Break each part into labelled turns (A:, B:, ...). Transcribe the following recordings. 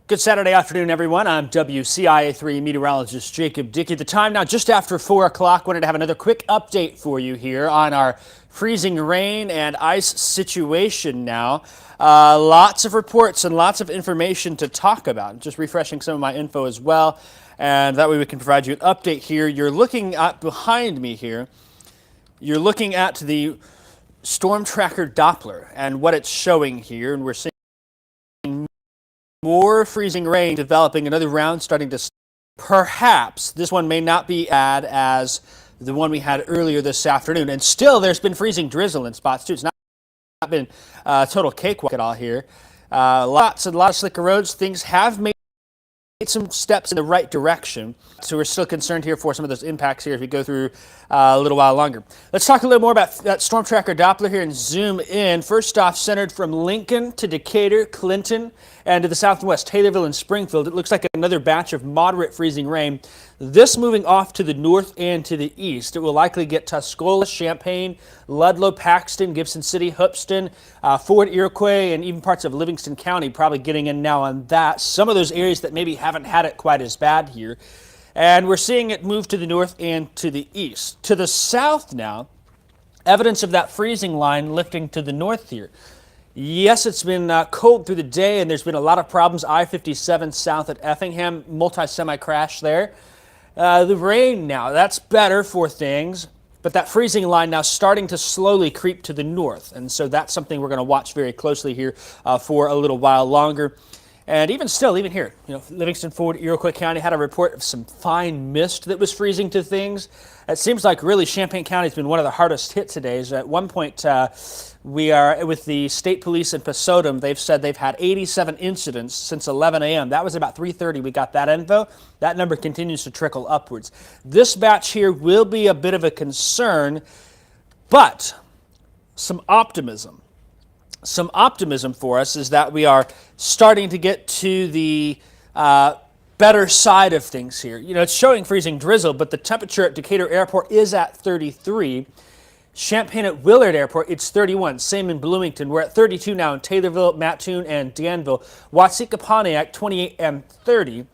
A: Good Saturday afternoon, everyone. I'm WCIA3 meteorologist Jacob Dickey. The time now just after 4 o'clock. Wanted to have another quick update for you here on our freezing rain and ice situation now. Lots of reports and lots of information to talk about. Just refreshing some of my info as well. And that way we can provide you an update here. You're looking at behind me here. You're looking at the storm tracker Doppler and what it's showing here. And we're seeing more freezing rain developing, another round starting to. Perhaps this one may not be bad as the one we had earlier this afternoon. And still, there's been freezing drizzle in spots too. It's not been total cakewalk at all here. Lots and lots of slicker roads. Things have made some steps in the right direction. So we're still concerned here for some of those impacts here as we go through a little while longer. Let's talk a little more about that storm tracker Doppler here and zoom in. First off, centered from Lincoln to Decatur, Clinton, and to the southwest, Taylorville and Springfield. It looks like another batch of moderate freezing rain. This moving off to the north and to the east. It will likely get Tuscola, Champaign, Ludlow, Paxton, Gibson City, Hoopeston, Fort Iroquois, and even parts of Livingston County probably getting in now on that. Some of those areas that maybe haven't had it quite as bad here. And we're seeing it move to the north and to the east. To the south now, evidence of that freezing line lifting to the north here. Yes, it's been cold through the day, and there's been a lot of problems. I-57 south at Effingham, multi-semi crash there. The rain now, that's better for things, but that freezing line now starting to slowly creep to the north. And so that's something we're going to watch very closely here for a little while longer. And even still, even here, Livingston, Fort Iroquois County had a report of some fine mist that was freezing to things. It seems like really Champaign County has been one of the hardest hit today. At one point, we are with the state police in Pasodum. They've said they've had 87 incidents since 11 a.m. That was about 3:30. We got that info. That number continues to trickle upwards. This batch here will be a bit of a concern, but some optimism. Some optimism for us is that we are starting to get to the better side of things here. It's showing freezing drizzle, but the temperature at Decatur Airport is at 33. Champaign at Willard Airport, it's 31. Same in Bloomington. We're at 32 now in Taylorville, Mattoon, and Danville. Watseka, Pontiac, 28 and 30.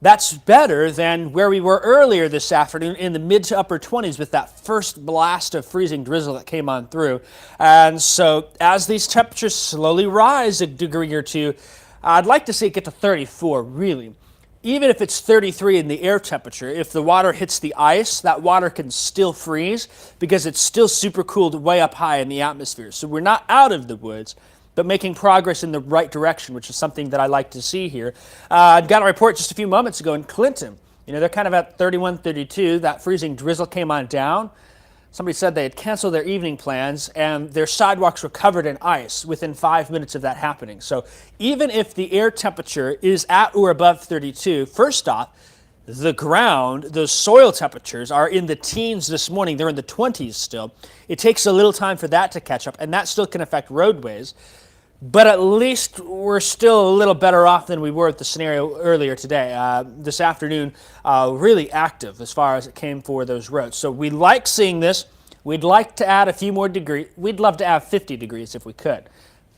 A: That's better than where we were earlier this afternoon in the mid to upper 20s with that first blast of freezing drizzle that came on through. And so as these temperatures slowly rise a degree or two, I'd like to see it get to 34, really. Even if it's 33 in the air temperature, if the water hits the ice, that water can still freeze because it's still super cooled way up high in the atmosphere. So we're not out of the woods, but making progress in the right direction, which is something that I like to see here. I got a report just a few moments ago in Clinton. They're kind of at 31, 32. That freezing drizzle came on down. Somebody said they had canceled their evening plans, and their sidewalks were covered in ice within 5 minutes of that happening. So even if the air temperature is at or above 32, first off, the ground, those soil temperatures are in the teens this morning. They're in the 20s still. It takes a little time for that to catch up, and that still can affect roadways. But at least we're still a little better off than we were at the scenario earlier today. This afternoon, really active as far as it came for those roads. So we like seeing this. We'd like to add a few more degrees. We'd love to have 50 degrees if we could.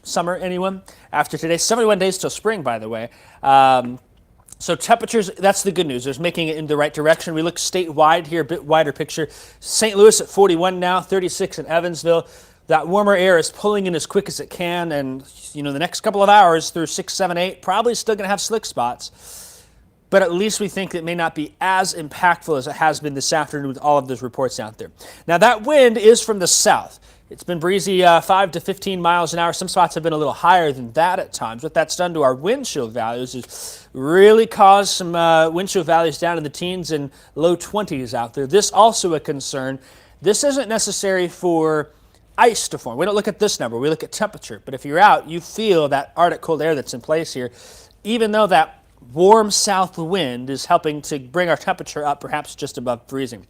A: Summer, anyone? After today, 71 days till spring, by the way. So temperatures, that's the good news. There's making it in the right direction. We look statewide here, a bit wider picture. St. Louis at 41 now, 36 in Evansville. That warmer air is pulling in as quick as it can, and the next couple of hours through 6, 7, 8, probably still going to have slick spots. But at least we think it may not be as impactful as it has been this afternoon with all of those reports out there. Now that wind is from the south. It's been breezy 5 to 15 miles an hour. Some spots have been a little higher than that at times. What that's done to our wind chill values is really caused some wind chill values down in the teens and low 20s out there. This also a concern. This isn't necessary for ice to form. We don't look at this number, we look at temperature. But if you're out, you feel that Arctic cold air that's in place here, even though that warm south wind is helping to bring our temperature up perhaps just above freezing.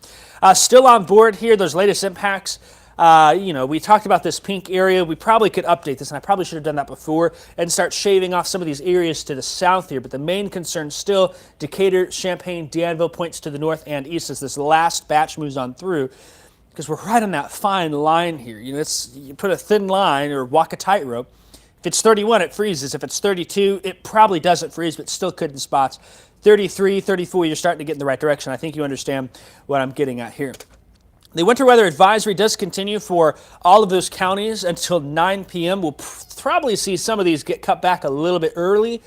A: Still on board here, those latest impacts. We talked about this pink area. We probably could update this, and I probably should have done that before, and start shaving off some of these areas to the south here. But the main concern still, Decatur, Champaign, Danville points to the north and east as this last batch moves on through. Because we're right on that fine line here. You put a thin line or walk a tightrope. If it's 31, it freezes. If it's 32, it probably doesn't freeze, but still could in spots. 33, 34, you're starting to get in the right direction. I think you understand what I'm getting at here. The winter weather advisory does continue for all of those counties until 9 p.m. We'll probably see some of these get cut back a little bit early,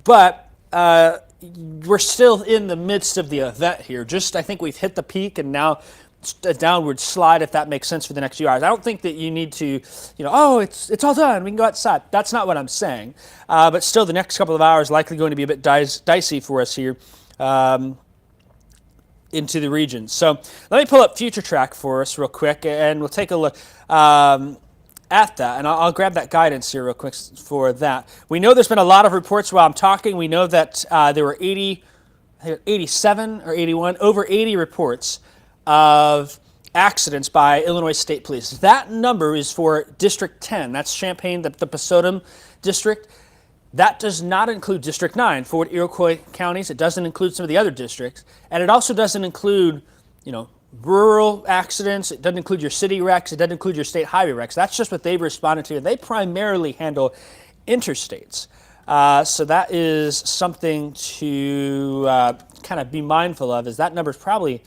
A: but we're still in the midst of the event here. I think we've hit the peak and now a downward slide, if that makes sense, for the next few hours. I don't think that you need to, oh, it's all done, we can go outside. That's not what I'm saying. But still, the next couple of hours likely going to be a bit dicey for us here into the region. So let me pull up Future Track for us real quick, and we'll take a look at that. And I'll grab that guidance here real quick for that. We know there's been a lot of reports while I'm talking. We know that there were 87 or 81, over 80 reports of accidents by Illinois State Police. That number is for District 10. That's Champaign, the Pasodum District. That does not include District 9, Fort Iroquois counties. It doesn't include some of the other districts. And it also doesn't include, rural accidents. It doesn't include your city wrecks. It doesn't include your state highway wrecks. That's just what they've responded to. They primarily handle interstates. So that is something to kind of be mindful of, is that number is probably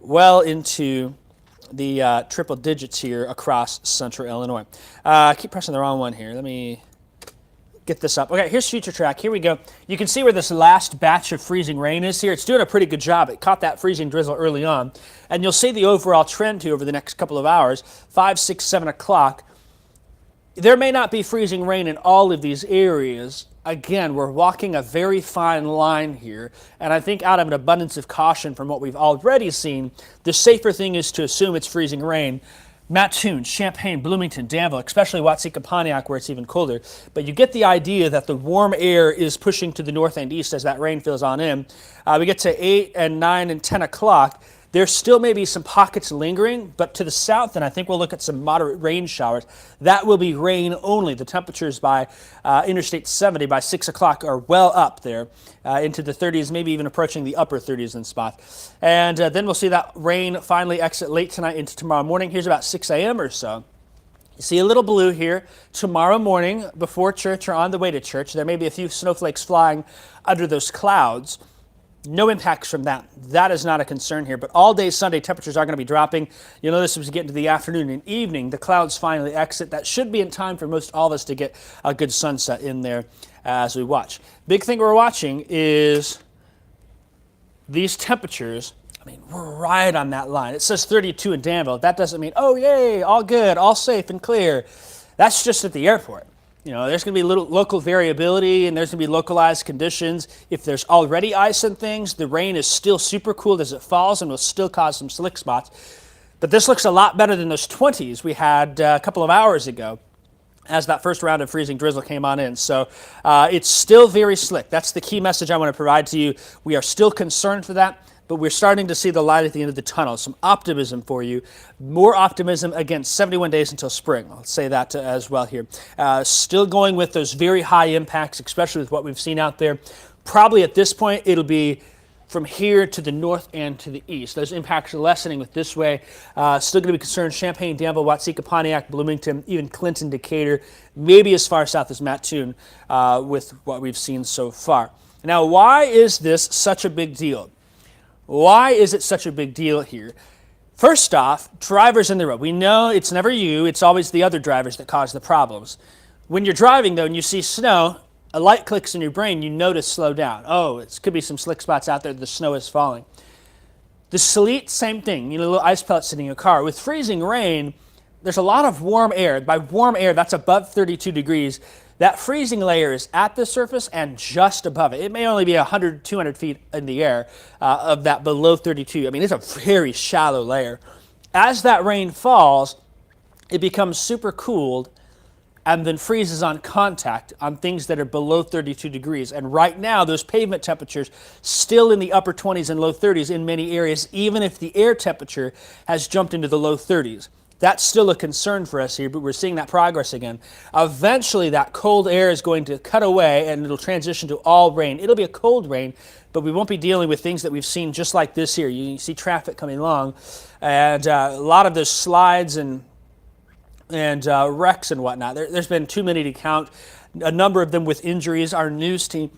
A: well into the triple digits here across central Illinois. I keep pressing the wrong one here. Let me get this up. Okay, here's Future Track. Here we go. You can see where this last batch of freezing rain is here. It's doing a pretty good job. It caught that freezing drizzle early on. And you'll see the overall trend here over the next couple of hours, 5, 6, 7 o'clock. There may not be freezing rain in all of these areas. Again, we're walking a very fine line here, and I think out of an abundance of caution from what we've already seen, the safer thing is to assume it's freezing rain. Mattoon, Champaign, Bloomington, Danville, especially Watseka, Pontiac, where it's even colder. But you get the idea that the warm air is pushing to the north and east as that rain fills on in. We get to 8 and 9 and 10 o'clock. There still may be some pockets lingering, but to the south, and I think we'll look at some moderate rain showers, that will be rain only. The temperatures by Interstate 70 by 6 o'clock are well up there into the 30s, maybe even approaching the upper 30s in spots. And then we'll see that rain finally exit late tonight into tomorrow morning. Here's about 6 a.m. or so. You see a little blue here. Tomorrow morning before church or on the way to church, there may be a few snowflakes flying under those clouds. No impacts from that. That is not a concern here. But all day Sunday, temperatures are going to be dropping. You'll notice as we get into the afternoon and evening, the clouds finally exit. That should be in time for most all of us to get a good sunset in there as we watch. Big thing we're watching is these temperatures. I mean, we're right on that line. It says 32 in Danville. That doesn't mean, oh, yay, all good, all safe and clear. That's just at the airport. There's going to be little local variability, and there's going to be localized conditions. If there's already ice and things, the rain is still super cooled as it falls and will still cause some slick spots. But this looks a lot better than those 20s we had a couple of hours ago as that first round of freezing drizzle came on in. So it's still very slick. That's the key message I want to provide to you. We are still concerned for that, but we're starting to see the light at the end of the tunnel. Some optimism for you. More optimism, again, 71 days until spring. I'll say that as well here. Still going with those very high impacts, especially with what we've seen out there. Probably at this point, it'll be from here to the north and to the east. Those impacts are lessening with this way. Still going to be concerned Champaign, Danville, Watseka, Pontiac, Bloomington, even Clinton, Decatur, maybe as far south as Mattoon with what we've seen so far. Now, why is this such a big deal? Why is it such a big deal here? First off, drivers in the road. We know it's never you, it's always the other drivers that cause the problems. When you're driving, though, and you see snow, a light clicks in your brain, you notice slow down. Oh, it could be some slick spots out there, the snow is falling. The sleet, same thing, little ice pellets sitting in your car. With freezing rain, there's a lot of warm air. By warm air, that's above 32 degrees. That freezing layer is at the surface and just above it. It may only be 100, 200 feet in the air of that below 32. I mean, it's a very shallow layer. As that rain falls, it becomes super cooled and then freezes on contact on things that are below 32 degrees. And right now, those pavement temperatures still in the upper 20s and low 30s in many areas, even if the air temperature has jumped into the low 30s. That's still a concern for us here, but we're seeing that progress again. Eventually, that cold air is going to cut away, and it'll transition to all rain. It'll be a cold rain, but we won't be dealing with things that we've seen just like this here. You see traffic coming along, and a lot of those slides and and wrecks and whatnot. There's been too many to count. A number of them with injuries. Our news team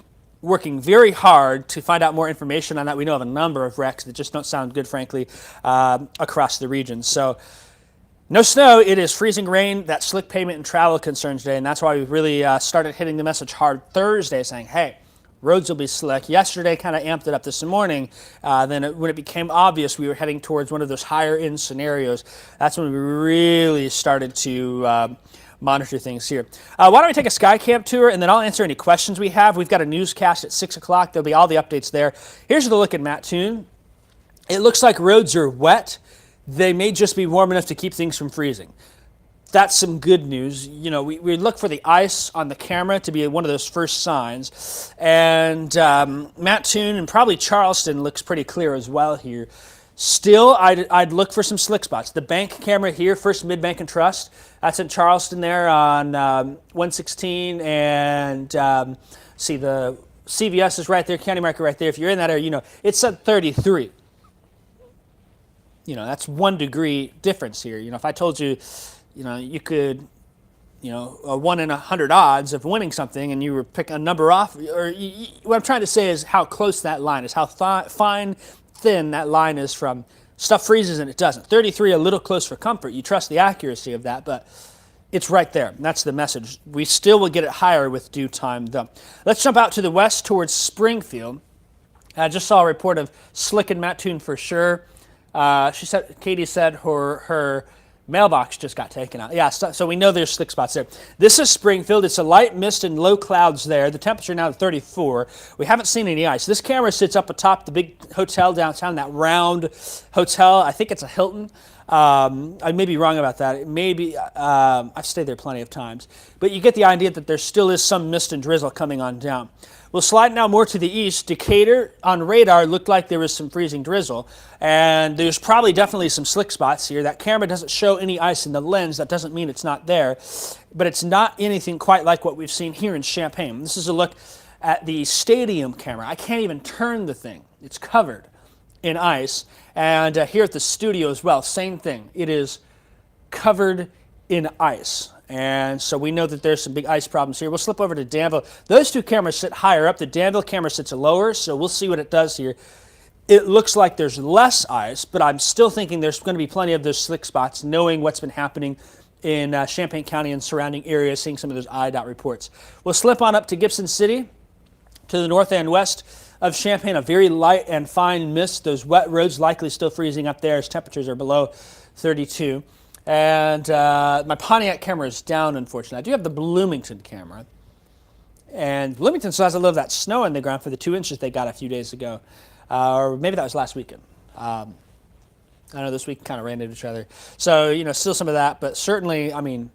A: working very hard to find out more information on that. We know of a number of wrecks that just don't sound good, frankly, across the region. So no snow. It is freezing rain, that slick pavement and travel concerns today, and that's why we really started hitting the message hard Thursday, saying, hey, roads will be slick. Yesterday kind of amped it up this morning. When it became obvious we were heading towards one of those higher end scenarios, that's when we really started to monitor things here. Why don't we take a sky camp tour, and then I'll answer any questions we have. We've got a newscast at 6 o'clock. There'll be all the updates there. Here's the look at Mattoon. It looks like roads are wet. They may just be warm enough to keep things from freezing. That's some good news. You know, we look for the ice on the camera to be one of those first signs. And Mattoon and probably Charleston looks pretty clear as well here. Still, I'd look for some slick spots. The bank camera here, First Mid-Bank and Trust, that's in Charleston there on 116. And see, the CVS is right there, County Market right there. If you're in that area, you know, it's at 33. You know, that's 1 degree difference here. You know, if I told you, you know, you could, you know, a 1 in 100 odds of winning something, and you were picking a number off, or what I'm trying to say is how close that line is, how thin that line is from stuff freezes and it doesn't. 33, a little close for comfort. You trust the accuracy of that, but it's right there. That's the message. We still will get it higher with due time, though. Let's jump out to the west towards Springfield. I just saw a report of slick in Mattoon for sure. Katie said her mailbox just got taken out. Yeah, so we know there's slick spots there. This is Springfield. It's a light mist and low clouds there. The temperature now at 34. We haven't seen any ice. This camera sits up atop the big hotel downtown, that round hotel. I think it's a Hilton. I may be wrong about that. Maybe I've stayed there plenty of times. But you get the idea that there still is some mist and drizzle coming on down. We'll slide now more to the east. Decatur on radar looked like there was some freezing drizzle, and there's probably definitely some slick spots here. That camera doesn't show any ice in the lens. That doesn't mean it's not there, but it's not anything quite like what we've seen here in Champaign. This is a look at the stadium camera. I can't even turn the thing. It's covered in ice. And here at the studio as well, same thing. It is covered in ice. And so we know that there's some big ice problems here. We'll slip over to Danville. Those two cameras sit higher up. The Danville camera sits lower, so we'll see what it does here. It looks like there's less ice, but I'm still thinking there's going to be plenty of those slick spots, knowing what's been happening in Champaign County and surrounding areas, seeing some of those IDOT reports. We'll slip on up to Gibson City, to the north and west of Champaign, a very light and fine mist. Those wet roads likely still freezing up there as temperatures are below 32. And my Pontiac camera is down, unfortunately. I do have the Bloomington camera. And Bloomington still has a little of that snow in the ground for the 2 inches they got a few days ago. Or maybe that was last weekend. I know this week kind of ran into each other. So, you know, still some of that. But certainly, I mean,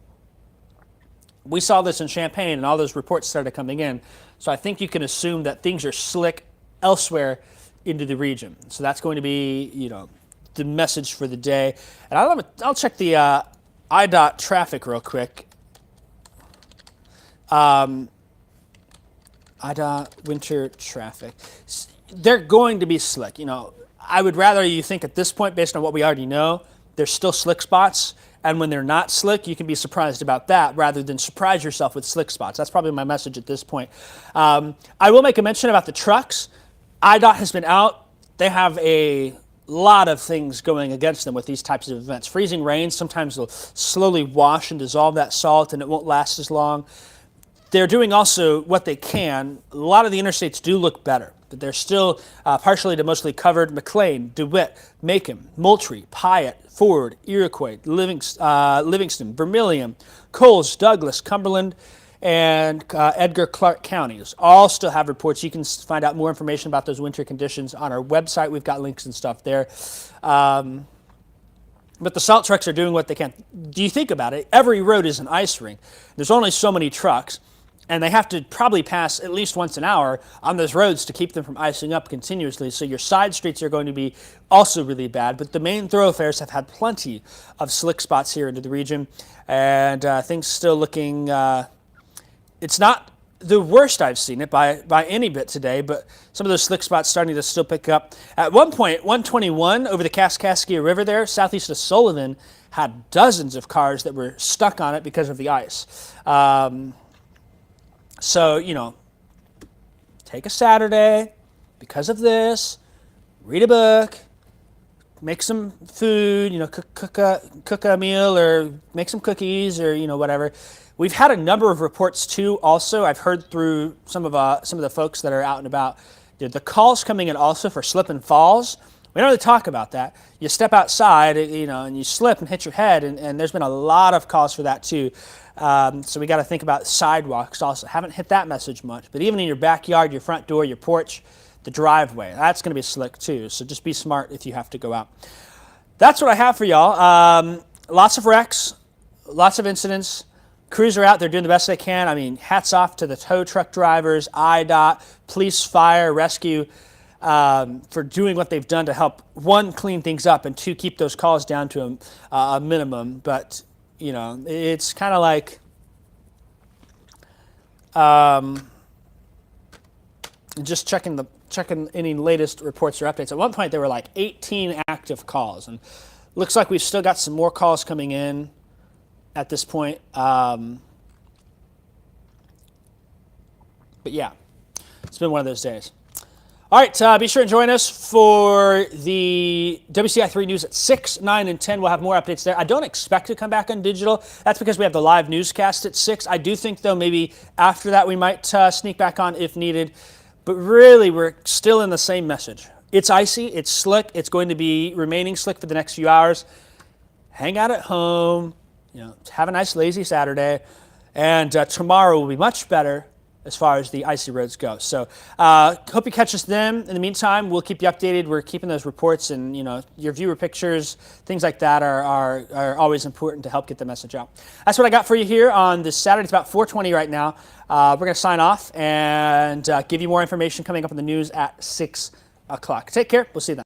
A: we saw this in Champaign and all those reports started coming in. So I think you can assume that things are slick elsewhere into the region. So that's going to be, you know, the message for the day. And I'll check the IDOT traffic real quick. IDOT winter traffic. They're going to be slick. You know, I would rather you think at this point, based on what we already know, there's still slick spots. And when they're not slick, you can be surprised about that rather than surprise yourself with slick spots. That's probably my message at this point. I will make a mention about the trucks. IDOT has been out. They have a lot of things going against them with these types of events. Freezing rain sometimes will slowly wash and dissolve that salt, and it won't last as long. They're doing also what they can. A lot of the interstates do look better, but they're still partially to mostly covered. McLean, DeWitt, Macon, Moultrie, Piatt, Ford, Iroquois, Livingston, Vermilion, Coles, Douglas, Cumberland, and Edgar Clark counties all still have reports. You can find out more information about those winter conditions on our website. We've got links and stuff there. But the salt trucks are doing what they can. Do you think about it? Every road is an ice rink. There's only so many trucks, and they have to probably pass at least once an hour on those roads to keep them from icing up continuously. So your side streets are going to be also really bad, but the main thoroughfares have had plenty of slick spots here into the region, and things still looking... it's not the worst I've seen it by any bit today, but some of those slick spots starting to still pick up. At one point, 121 over the Kaskaskia River there, southeast of Sullivan, had dozens of cars that were stuck on it because of the ice. So, you know, take a Saturday because of this, read a book, make some food, you know, cook a meal or make some cookies or, you know, whatever. We've had a number of reports too. Also, I've heard through some of the folks that are out and about, the calls coming in also for slip and falls. We don't really talk about that. You step outside, you know, and you slip and hit your head, and there's been a lot of calls for that too. So we got to think about sidewalks also. Haven't hit that message much, but even in your backyard, your front door, your porch, the driveway, that's going to be slick too. So just be smart if you have to go out. That's what I have for y'all. Lots of wrecks, lots of incidents. Crews are out, they're doing the best they can. I mean, hats off to the tow truck drivers, IDOT, police, fire, rescue, for doing what they've done to help, one, clean things up, and two, keep those calls down to a minimum. But, you know, it's kind of like just checking any latest reports or updates. At one point, there were like 18 active calls, and looks like we've still got some more calls coming in at this point. But yeah, it's been one of those days. All right, be sure and join us for the WCI 3 News at 6, 9, and 10. We'll have more updates there. I don't expect to come back on digital. That's because we have the live newscast at 6. I do think, though, maybe after that we might sneak back on if needed. But really, we're still in the same message. It's icy, it's slick, it's going to be remaining slick for the next few hours. Hang out at home. You know, have a nice lazy Saturday, and tomorrow will be much better as far as the icy roads go. So hope you catch us then. In the meantime, we'll keep you updated. We're keeping those reports, and you know, your viewer pictures, things like that are always important to help get the message out. That's what I got for you here on this Saturday. It's about 4:20 right now. We're going to sign off and give you more information coming up in the news at 6 o'clock. Take care. We'll see you then.